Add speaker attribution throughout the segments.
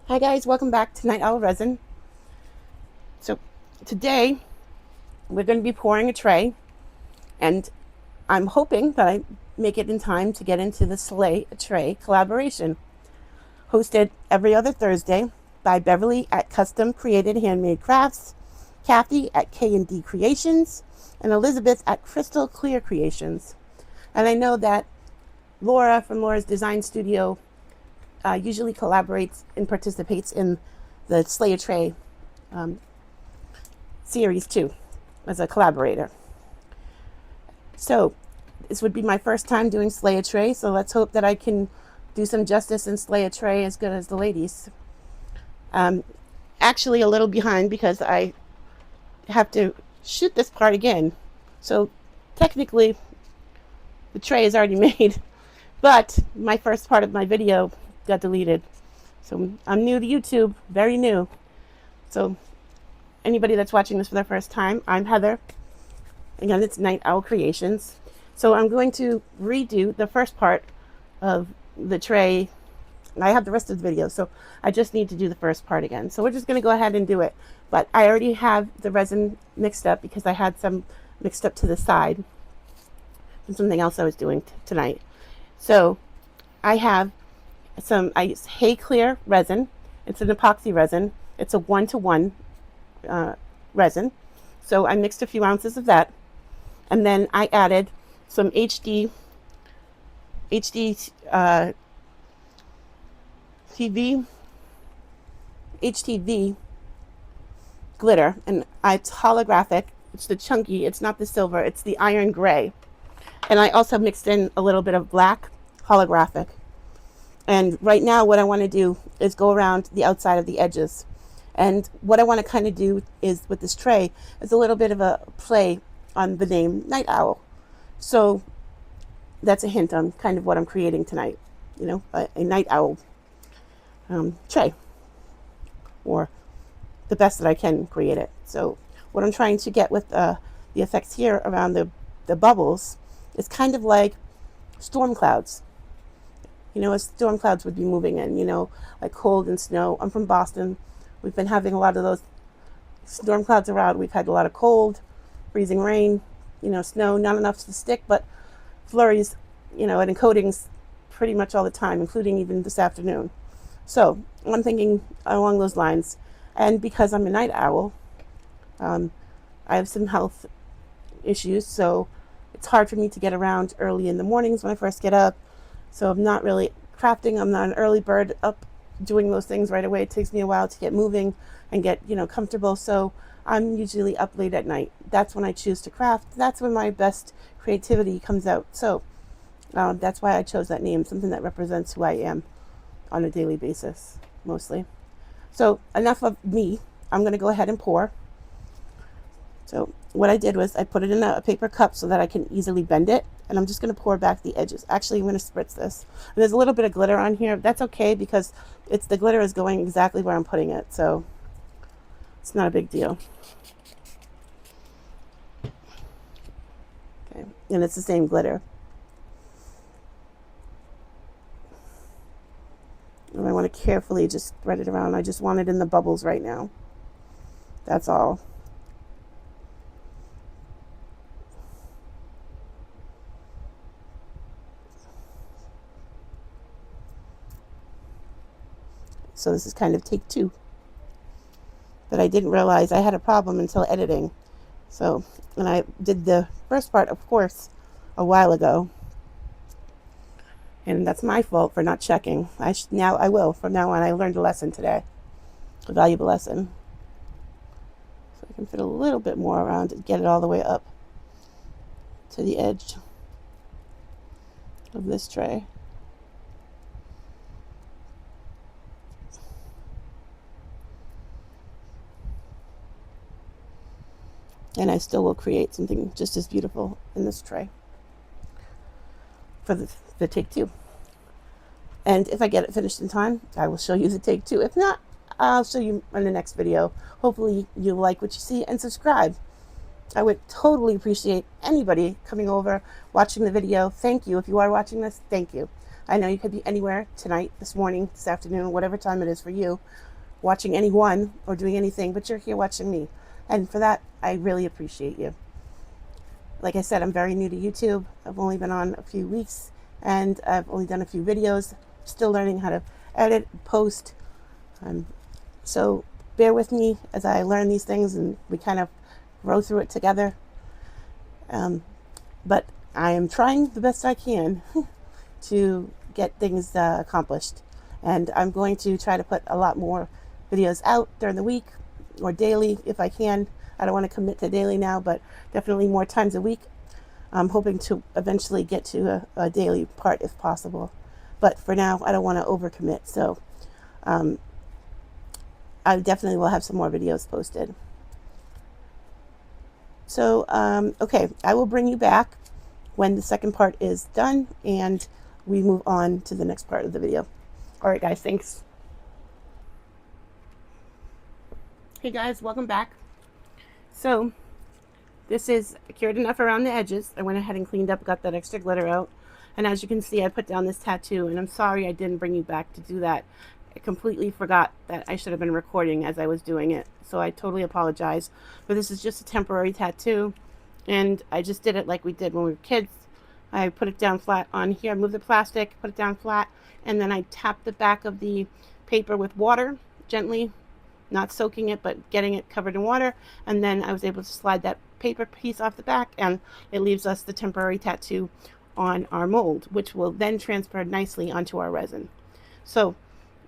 Speaker 1: Hi guys, welcome back to Night Owl Resin. So today we're going to be pouring a tray, and I'm hoping that I make it in time to get into the Slay a Tray collaboration, hosted every other Thursday by Beverly at Custom Created Handmade Crafts, Kathy at K&D Creations, and Elizabeth at Crystal Clear Creations. And I know that Laura from Laura's Design Studio usually collaborates and participates in the Slay a Tray series too, as a collaborator. So this would be my first time doing Slay a Tray, so let's hope that I can do some justice and slay a tray as good as the ladies. Actually a little behind because I have to shoot this part again. So technically the tray is already made, but my first part of my video got deleted. So I'm new to YouTube, very new. So anybody that's watching this for the first time, I'm Heather. Again, it's Night Owl Creations. So I'm going to redo the first part of the tray. I have the rest of the video, so I just need to do the first part again. So we're just going to go ahead and do it. But I already have the resin mixed up because I had some mixed up to the side from something else I was doing tonight. So I have I use Hay Clear resin. It's an epoxy resin. It's a 1-to-1 resin. So I mixed a few ounces of that, and then I added some HTV glitter, and it's holographic. It's the chunky, it's not the silver, it's the iron gray. And I also mixed in a little bit of black holographic. And right now what I want to do is go around the outside of the edges. And what I want to kind of do is, with this tray, is a little bit of a play on the name Night Owl. So that's a hint on kind of what I'm creating tonight. You know, a Night Owl tray, or the best that I can create it. So what I'm trying to get with the effects here around the bubbles is kind of like storm clouds. You know, as storm clouds would be moving in, you know, like cold and snow. I'm from Boston. We've been having a lot of those storm clouds around. We've had a lot of cold, freezing rain, you know, snow, not enough to stick, but flurries, you know, and coatings pretty much all the time, including even this afternoon. So I'm thinking along those lines. And because I'm a night owl, I have some health issues, so it's hard for me to get around early in the mornings when I first get up. So I'm not really crafting. I'm not an early bird up doing those things right away. It takes me a while to get moving and get, you know, comfortable. So I'm usually up late at night. That's when I choose to craft. That's when my best creativity comes out. So that's why I chose that name, something that represents who I am on a daily basis, mostly. So enough of me. I'm going to go ahead and pour. So what I did was I put it in a paper cup so that I can easily bend it. And I'm just going to pour back the edges. Actually, I'm going to spritz this. And there's a little bit of glitter on here. That's okay because the glitter is going exactly where I'm putting it. So it's not a big deal. Okay. And it's the same glitter. And I want to carefully just spread it around. I just want it in the bubbles right now. That's all. So this is kind of take 2. But I didn't realize I had a problem until editing. So, and I did the first part, of course, a while ago. And that's my fault for not checking. Now I will. From now on, I learned a lesson today. A valuable lesson. So I can fit a little bit more around and get it all the way up to the edge of this tray. And I still will create something just as beautiful in this tray for the take 2. And if I get it finished in time, I will show you the take 2. If not, I'll show you in the next video. Hopefully you like what you see and subscribe. I would totally appreciate anybody coming over, watching the video. Thank you. If you are watching this, thank you. I know you could be anywhere tonight, this morning, this afternoon, whatever time it is for you, watching anyone or doing anything, but you're here watching me. And for that, I really appreciate you. Like I said, I'm very new to YouTube. I've only been on a few weeks and I've only done a few videos. Still learning how to edit, post. So bear with me as I learn these things and we kind of grow through it together. But I am trying the best I can to get things accomplished. And I'm going to try to put a lot more videos out during the week or daily if I can. I don't want to commit to daily now, but definitely more times a week. I'm hoping to eventually get to a daily part if possible. But for now, I don't want to overcommit. So I definitely will have some more videos posted. So, okay, I will bring you back when the second part is done and we move on to the next part of the video. All right, guys, thanks. Hey guys, welcome back. So this is cured enough around the edges. I went ahead and cleaned up, got that extra glitter out. And as you can see, I put down this tattoo, and I'm sorry I didn't bring you back to do that. I completely forgot that I should have been recording as I was doing it. So I totally apologize. But this is just a temporary tattoo. And I just did it like we did when we were kids. I put it down flat on here, moved the plastic, put it down flat, and then I tapped the back of the paper with water, gently, not soaking it, but getting it covered in water. And then I was able to slide that paper piece off the back, and it leaves us the temporary tattoo on our mold, which will then transfer nicely onto our resin. So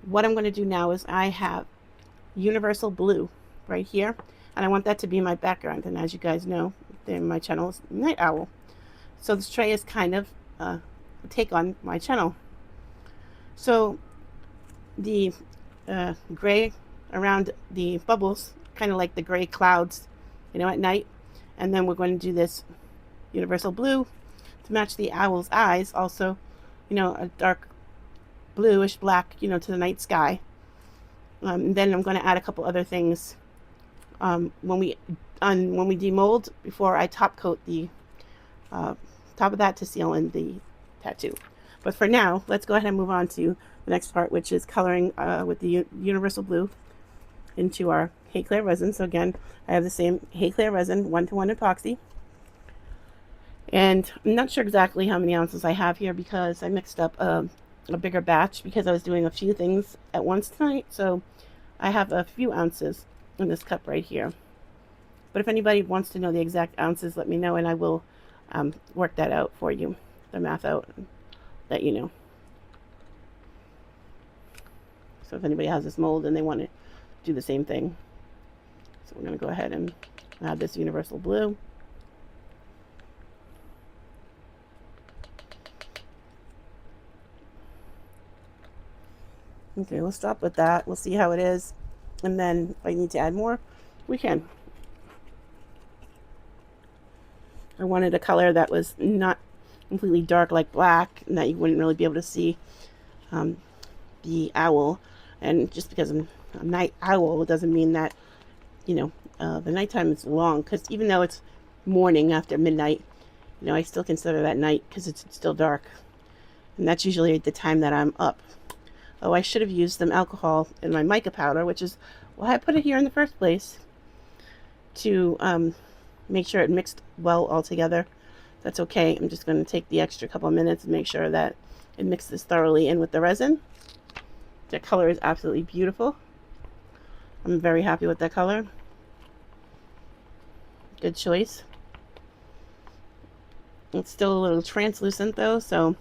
Speaker 1: what I'm going to do now is I have universal blue right here, and I want that to be my background. And as you guys know, my channel is Night Owl. So this tray is kind of a take on my channel. So the gray around the bubbles, kind of like the gray clouds, at night. And then we're going to do this universal blue to match the owl's eyes. Also, a dark bluish black, to the night sky. And then I'm going to add a couple other things when we demold, before I top coat the top of that to seal in the tattoo. But for now, let's go ahead and move on to the next part, which is coloring with the universal blue into our Hey Claire resin. So again, I have the same Hey Claire resin, 1-to-1 epoxy. And I'm not sure exactly how many ounces I have here because I mixed up a bigger batch because I was doing a few things at once tonight. So I have a few ounces in this cup right here. But if anybody wants to know the exact ounces, let me know and I will work that out for you, the math out, and let you know. So if anybody has this mold and they want to do the same thing. So we're going to go ahead and add this universal blue. Okay, we'll stop with that. We'll see how it is. And then if I need to add more, we can. I wanted a color that was not completely dark like black, and that you wouldn't really be able to see the owl. And just because I'm a night owl, it doesn't mean that, the nighttime is long, because even though it's morning after midnight, I still consider that night because it's still dark. And that's usually the time that I'm up. Oh, I should have used some alcohol in my mica powder, which is why I put it here in the first place, to make sure it mixed well all together. That's okay. I'm just going to take the extra couple of minutes and make sure that it mixes thoroughly in with the resin. The color is absolutely beautiful. I'm very happy with that color. Good choice. It's still a little translucent though, so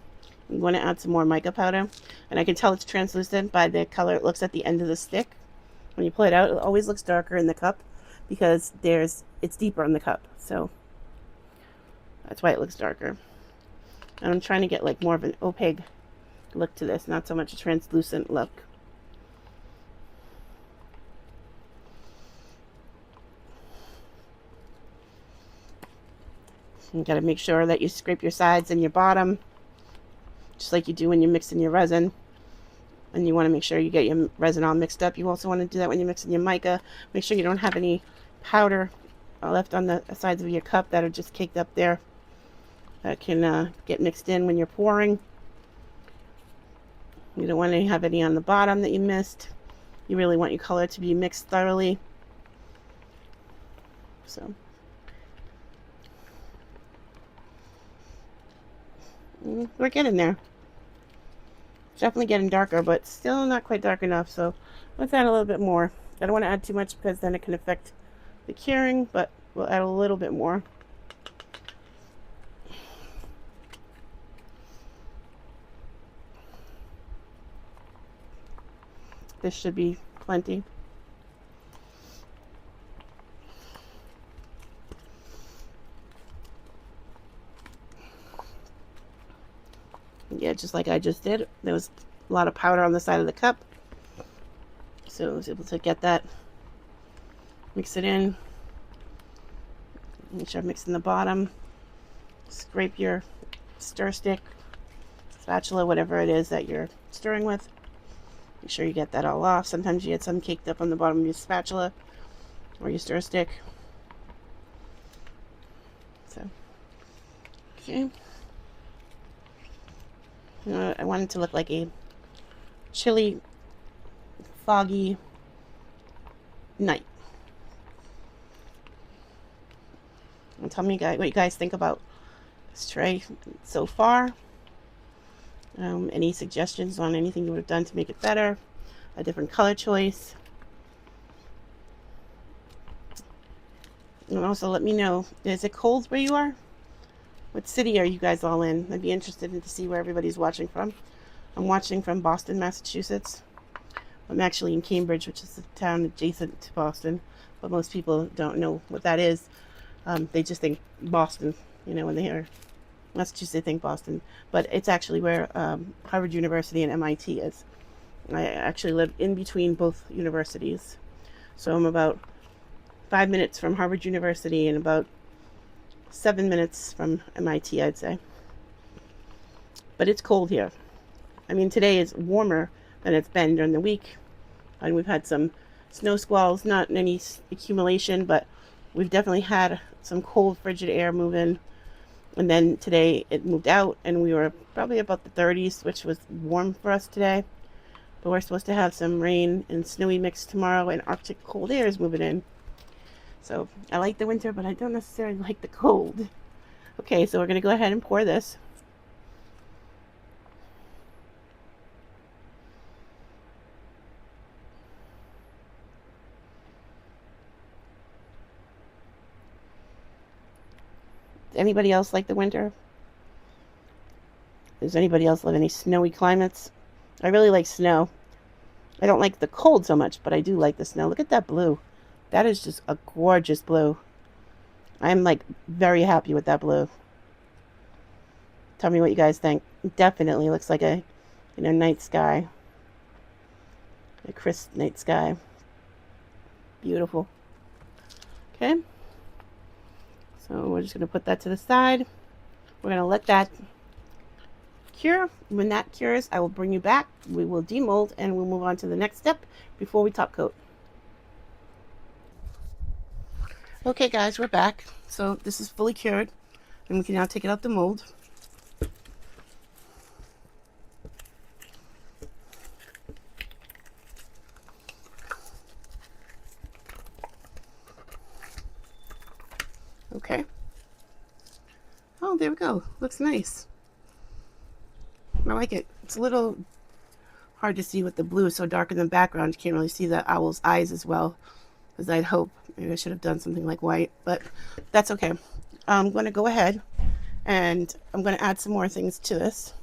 Speaker 1: I'm going to add some more mica powder. And I can tell it's translucent by the color it looks at the end of the stick. When you pull it out, it always looks darker in the cup because it's deeper in the cup. So that's why it looks darker. And I'm trying to get like more of an opaque look to this, not so much a translucent look. You got to make sure that you scrape your sides and your bottom, just like you do when you're mixing your resin. And you want to make sure you get your resin all mixed up. You also want to do that when you're mixing your mica. Make sure you don't have any powder left on the sides of your cup that are just caked up there that can get mixed in when you're pouring. You don't want to have any on the bottom that you missed. You really want your color to be mixed thoroughly. So we're getting there. It's definitely getting darker, but still not quite dark enough. So let's add a little bit more. I don't want to add too much because then it can affect the curing, but we'll add a little bit more. This should be plenty. Yeah, just like I just did. There was a lot of powder on the side of the cup, so I was able to get that. Mix it in. Make sure I'm mixing the bottom. Scrape your stir stick, spatula, whatever it is that you're stirring with. Make sure you get that all off. Sometimes you get some caked up on the bottom of your spatula or your stir stick. So, okay. I want it to look like a chilly, foggy night. And tell me what you guys think about this tray so far. Any suggestions on anything you would have done to make it better? A different color choice? And also let me know, is it cold where you are? What city are you guys all in? I'd be interested to see where everybody's watching from. I'm watching from Boston, Massachusetts. I'm actually in Cambridge, which is a town adjacent to Boston, but most people don't know what that is. They just think Boston, when they hear Massachusetts, they think Boston, but it's actually where Harvard University and MIT is. I actually live in between both universities, so I'm about 5 minutes from Harvard University and about 7 minutes from MIT, I'd say. But it's cold here. I mean, today is warmer than it's been during the week, and we've had some snow squalls, not any accumulation, but we've definitely had some cold, frigid air move in. And then today it moved out, and we were probably about the 30s, which was warm for us today. But we're supposed to have some rain and snowy mix tomorrow, and Arctic cold air is moving in. So I like the winter, but I don't necessarily like the cold. Okay, so we're going to go ahead and pour this. Anybody else like the winter? Does anybody else live in any snowy climates? I really like snow. I don't like the cold so much, but I do like the snow. Look at that blue. That is just a gorgeous blue. I'm like very happy with that blue. Tell me what you guys think. It definitely looks like a night sky. A crisp night sky. Beautiful. Okay. So we're just going to put that to the side. We're going to let that cure. When that cures, I will bring you back. We will demold and we'll move on to the next step before we top coat. Okay guys, we're back. So this is fully cured and we can now take it out the mold. Okay. Oh, there we go. Looks nice. I like it. It's a little hard to see with the blue so dark in the background. You can't really see the owl's eyes as well as I'd hope. Maybe I should have done something like white, but that's okay. I'm going to go ahead and I'm going to add some more things to this.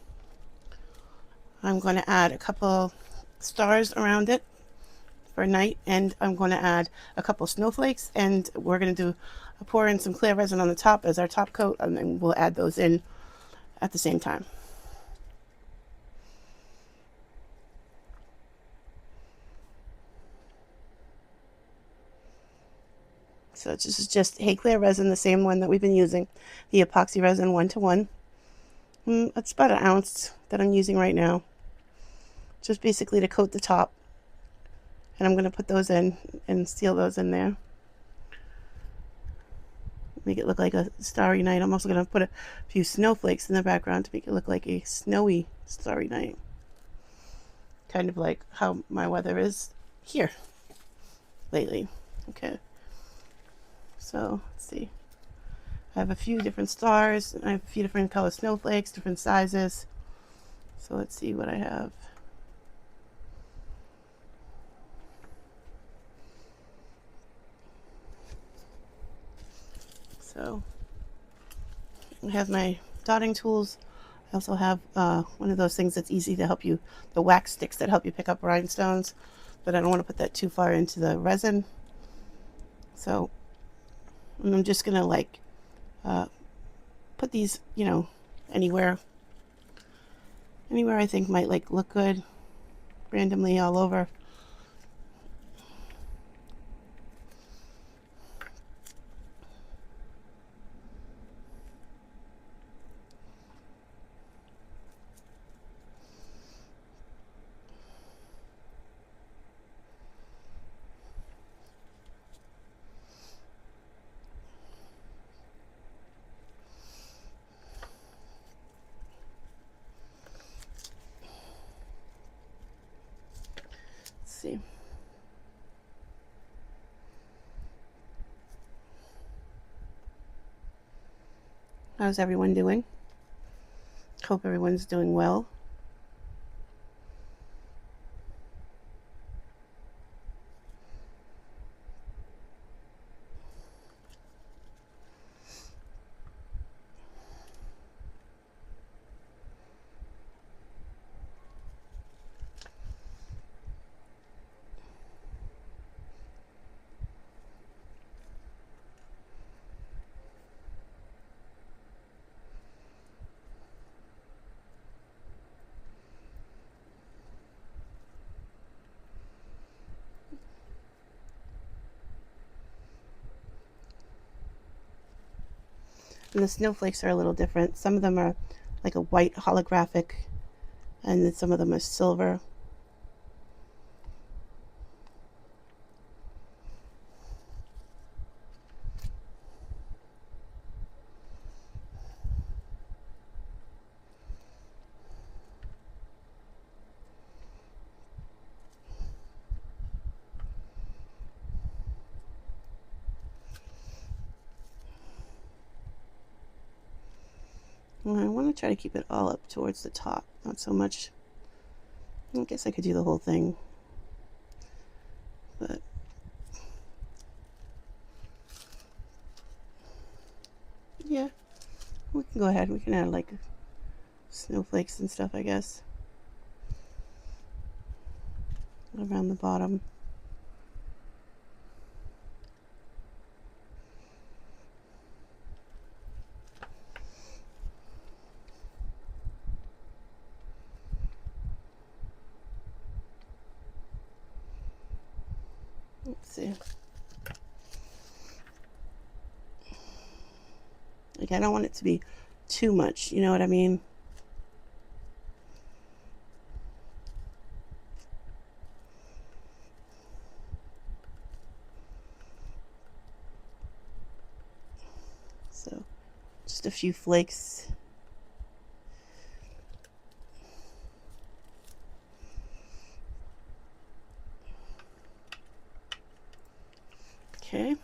Speaker 1: I'm going to add a couple stars around it for night, and I'm going to add a couple snowflakes, and we're going to pour in some clear resin on the top as our top coat, and then we'll add those in at the same time. So this is just Hey Clear resin, the same one that we've been using, the epoxy resin 1-to-1. It's about an ounce that I'm using right now, just basically to coat the top. And I'm going to put those in and seal those in there. make it look like a starry night. I'm also going to put a few snowflakes in the background to make it look like a snowy starry night. Kind of like how my weather is here lately. Okay, so let's see. I have a few different stars, and I have a few different color snowflakes, different sizes. So let's see what I have. So I have my dotting tools. I also have one of those things that's easy to help you, the wax sticks that help you pick up rhinestones, but I don't want to put that too far into the resin. So I'm just going to like put these, you know, anywhere I think might like look good, randomly all over. See. How's everyone doing? Hope everyone's doing well. And the snowflakes are a little different. Some of them are like a white holographic, and then some of them are silver. And I want to try to keep it all up towards the top, not so much. I guess I could do the whole thing, but yeah, we can go ahead. We can add like snowflakes and stuff, I guess, around the bottom. Let's see. Like, I don't want it to be too much, you know what I mean? So, just a few flakes. Okay.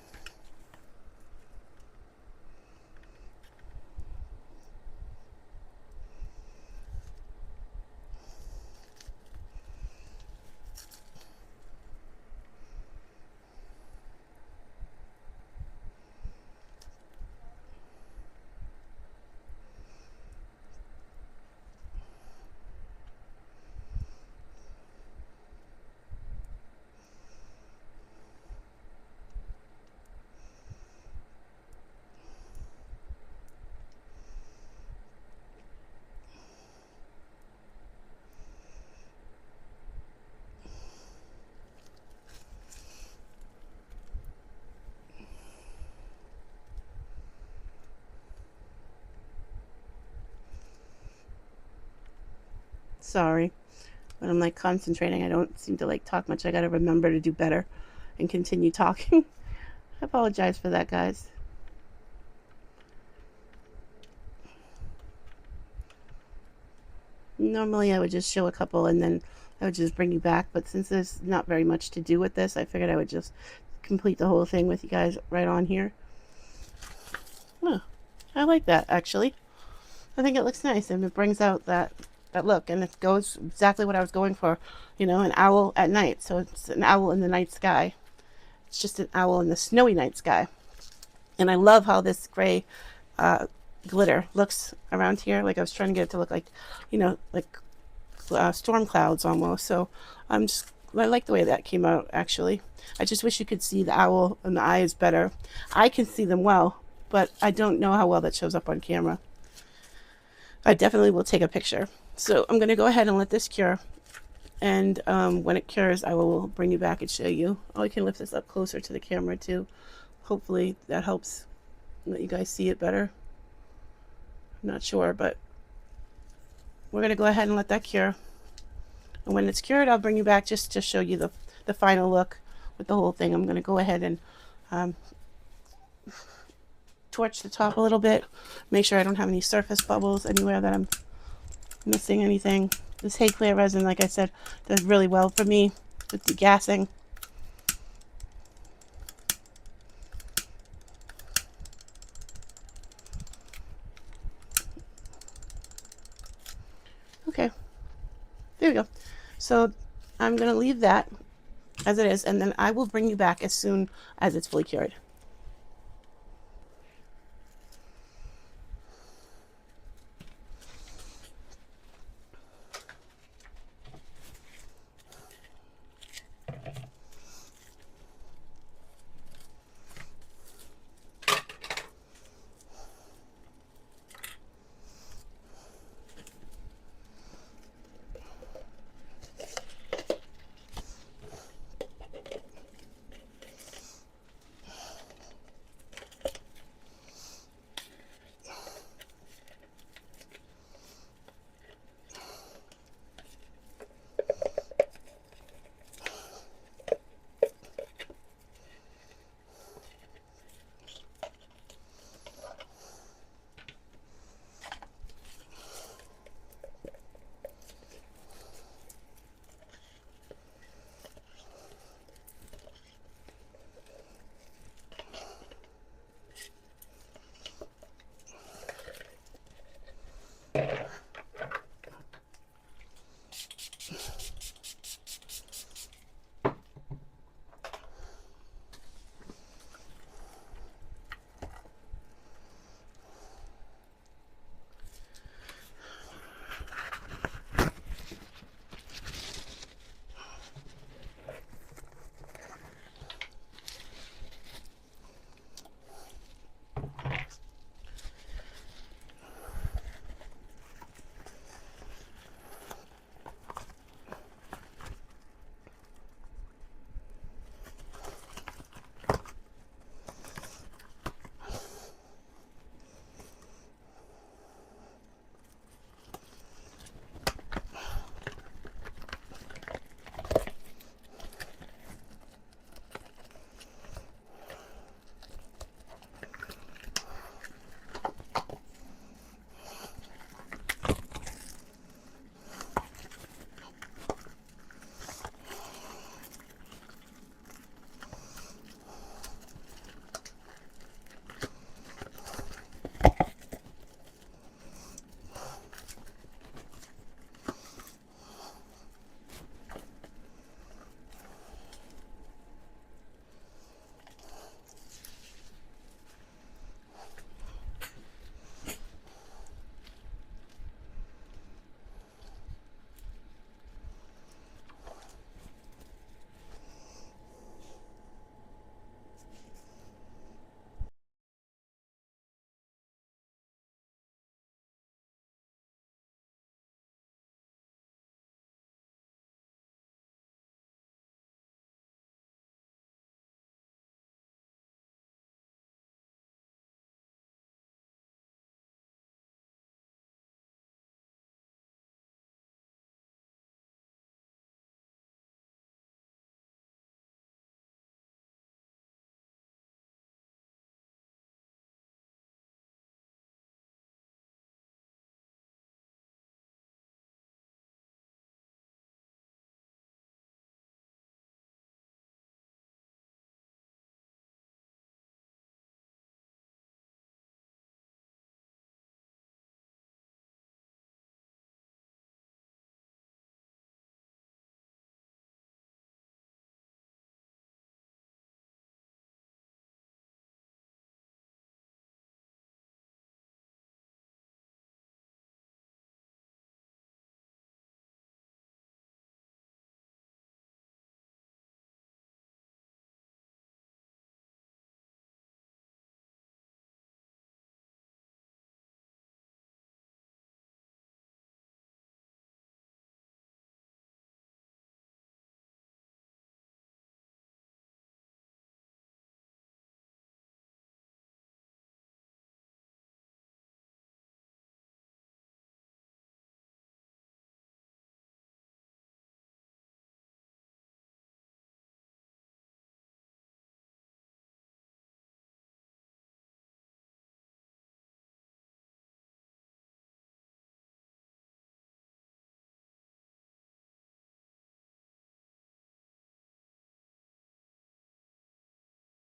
Speaker 1: Sorry, but I'm like concentrating. I don't seem to like talk much. I gotta remember to do better and continue talking. I apologize for that, guys. Normally I would just show a couple and then I would just bring you back, but since there's not very much to do with this, I figured I would just complete the whole thing with you guys right on here. Oh, I like that, actually. I think it looks nice, and it brings out that look, and it goes exactly what I was going for. You know, an owl at night. So it's an owl in the night sky. It's just an owl in the snowy night sky. And I love how this gray glitter looks around here. Like I was trying to get it to look like, you know, like storm clouds almost. So I like the way that came out, actually. I just wish you could see the owl and the eyes better. I can see them well, but I don't know how well that shows up on camera. I definitely will take a picture. So I'm going to go ahead and let this cure. And when it cures, I will bring you back and show you. Oh, I can lift this up closer to the camera too. Hopefully that helps let you guys see it better. I'm not sure, but we're going to go ahead and let that cure. And when it's cured, I'll bring you back just to show you the final look with the whole thing. I'm going to go ahead and torch the top a little bit. Make sure I don't have any surface bubbles anywhere that I'm missing anything. This hay clear resin, like I said, does really well for me with degassing. Okay, there we go. So I'm going to leave that as it is, and then I will bring you back as soon as it's fully cured.